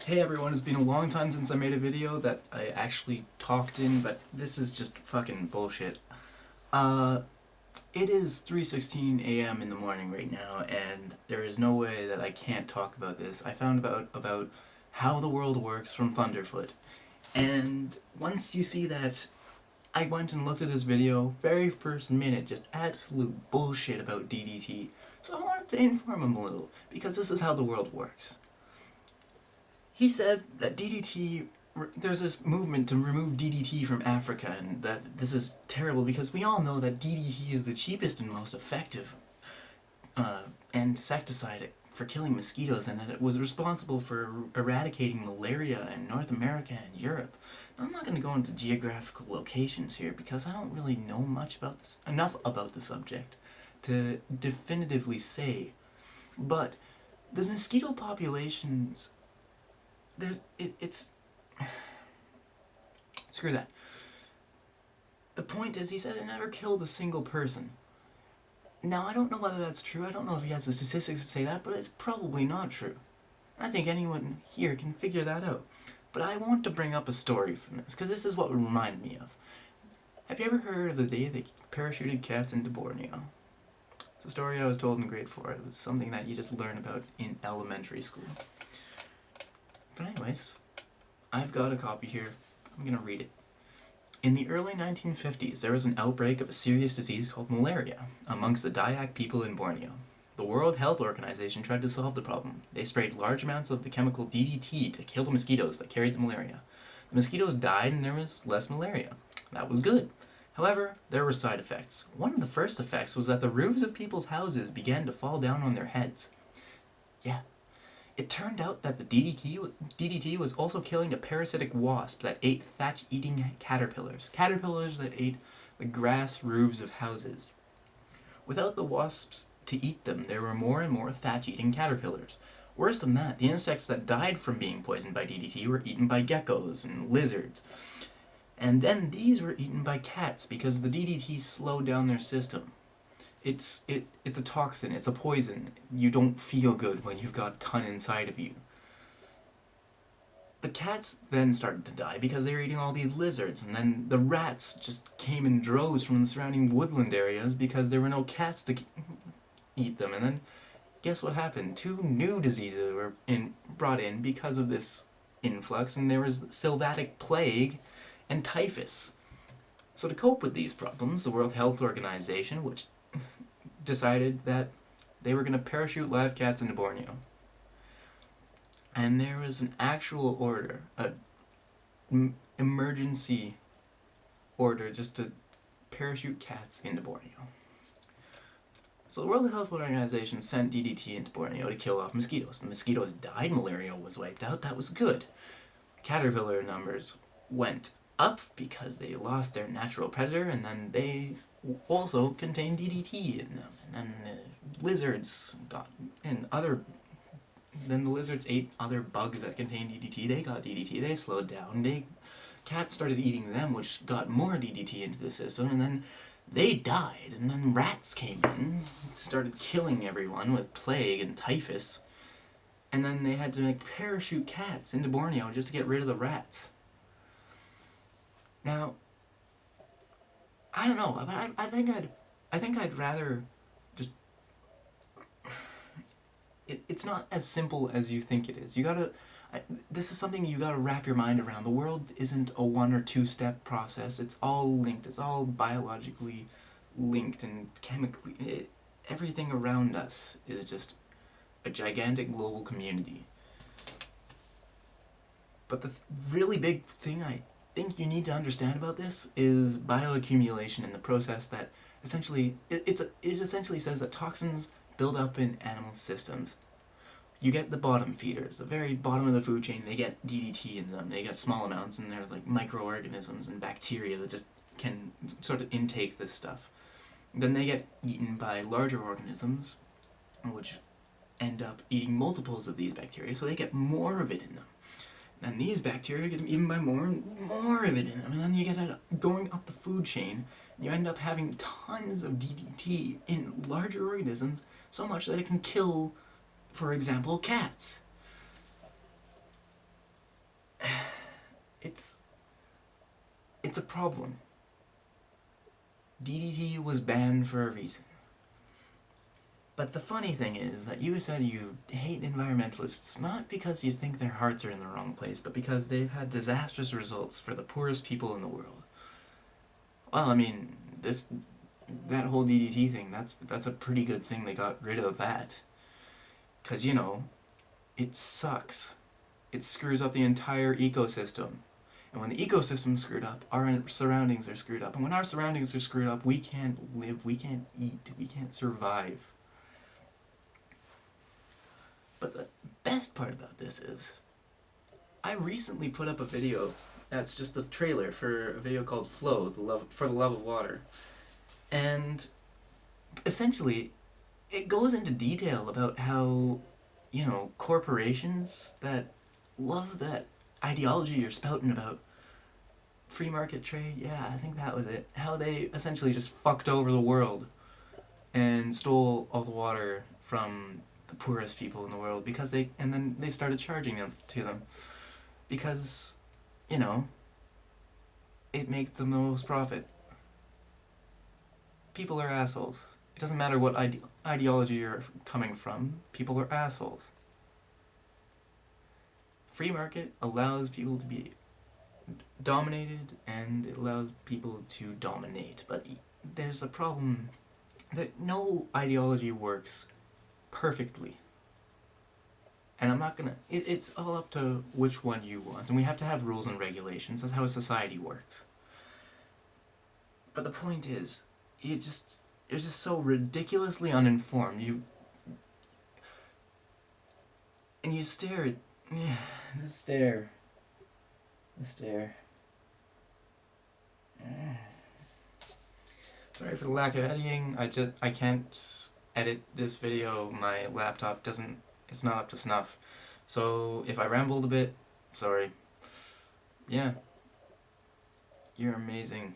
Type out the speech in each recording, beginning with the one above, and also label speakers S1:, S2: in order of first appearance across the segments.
S1: Hey everyone, it's been a long time since I made a video that I actually talked in, but this is just fucking bullshit. It is 3:16 a.m. in the morning right now, and there is no way that I can't talk about this. I found about how the world works from Thunderfoot. And once you see that, I went and looked at his video, very first minute, just absolute bullshit about DDT. So I wanted to inform him a little, because this is how the world works. He said that DDT, there's this movement to remove DDT from Africa, and that this is terrible because we all know that DDT is the cheapest and most effective insecticide for killing mosquitoes, and that it was responsible for eradicating malaria in North America and Europe. Now, I'm not going to go into geographical locations here because I don't really know enough about the subject to definitively say, but the mosquito populations, screw that. The point is, he said it never killed a single person. Now, I don't know whether that's true. I don't know if he has the statistics to say that, but it's probably not true. I think anyone here can figure that out. But I want to bring up a story from this, because this is what would remind me of. Have you ever heard of the day they parachuted cats into Borneo? It's a story I was told in grade 4. It was something that you just learn about in elementary school. But anyways, I've got a copy here. I'm going to read it. In the early 1950s, there was an outbreak of a serious disease called malaria amongst the Dayak people in Borneo. The World Health Organization tried to solve the problem. They sprayed large amounts of the chemical DDT to kill the mosquitoes that carried the malaria. The mosquitoes died and there was less malaria. That was good. However, there were side effects. One of the first effects was that the roofs of people's houses began to fall down on their heads. Yeah. It turned out that the DDT was also killing a parasitic wasp that ate thatch-eating caterpillars. Caterpillars that ate the grass roofs of houses. Without the wasps to eat them, there were more and more thatch-eating caterpillars. Worse than that, the insects that died from being poisoned by DDT were eaten by geckos and lizards. And then these were eaten by cats because the DDT slowed down their system. It's a toxin, it's a poison. You don't feel good when you've got a ton inside of you. The cats then started to die because they were eating all these lizards, and then the rats just came in droves from the surrounding woodland areas because there were no cats to eat them. And then, guess what happened? 2 new diseases were brought in because of this influx, and there was sylvatic plague and typhus. So to cope with these problems, the World Health Organization, which decided that they were going to parachute live cats into Borneo. And there was an actual order, an emergency order just to parachute cats into Borneo. So the World Health Organization sent DDT into Borneo to kill off mosquitoes. The mosquitoes died, malaria was wiped out, that was good. Caterpillar numbers went up because they lost their natural predator, and then they also contained DDT in them. And then the lizards then the lizards ate other bugs that contained DDT. They got DDT, they slowed down. Cats started eating them, which got more DDT into the system, and then they died. And then rats came in, started killing everyone with plague and typhus. And then they had to parachute cats into Borneo just to get rid of the rats. Now, I don't know, but I think I'd rather just. It's not as simple as you think it is. This is something you gotta wrap your mind around. The world isn't a 1 or 2 step process. It's all linked. It's all biologically linked and chemically. Everything around us is just a gigantic global community. But the really big thing I think you need to understand about this is bioaccumulation and the process that essentially it essentially says that toxins build up in animal systems. You get the bottom feeders, the very bottom of the food chain. They get DDT in them. They get small amounts, and there's like microorganisms and bacteria that just can sort of intake this stuff. Then they get eaten by larger organisms, which end up eating multiples of these bacteria, so they get more of it in them. And these bacteria get eaten by more and more of it in them. And then you get going up the food chain, you end up having tons of DDT in larger organisms, so much that it can kill, for example, cats. It's a problem. DDT was banned for a reason. But the funny thing is that you said you hate environmentalists not because you think their hearts are in the wrong place, but because they've had disastrous results for the poorest people in the world. Well, I mean, that whole DDT thing, that's a pretty good thing they got rid of that. 'Cause, you know, it sucks. It screws up the entire ecosystem. And when the ecosystem's screwed up, our surroundings are screwed up. And when our surroundings are screwed up, we can't live, we can't eat, we can't survive. But the best part about this is, I recently put up a video that's just a trailer for a video called Flow, for the Love of Water. And essentially, it goes into detail about how, you know, corporations that love that ideology you're spouting about, free market trade, yeah, I think that was it, how they essentially just fucked over the world and stole all the water from the poorest people in the world and then they started charging them to them because, you know, it makes them the most profit. People are assholes. It doesn't matter what ideology you're coming from, people are assholes. Free market allows people to be dominated and it allows people to dominate, but there's a problem that no ideology works perfectly. And I'm not gonna, it's all up to which one you want, and we have to have rules and regulations. That's how a society works. But the point is, you're just so ridiculously uninformed. You stare at, the stare. Sorry for the lack of editing. I can't edit this video. My laptop it's not up to snuff. So if I rambled a bit, sorry. Yeah. You're amazing.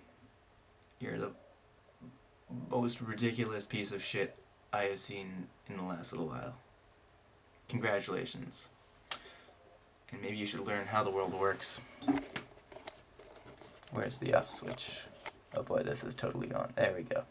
S1: You're the most ridiculous piece of shit I have seen in the last little while. Congratulations. And maybe you should learn how the world works. Where's the off switch? Oh boy, this is totally gone. There we go.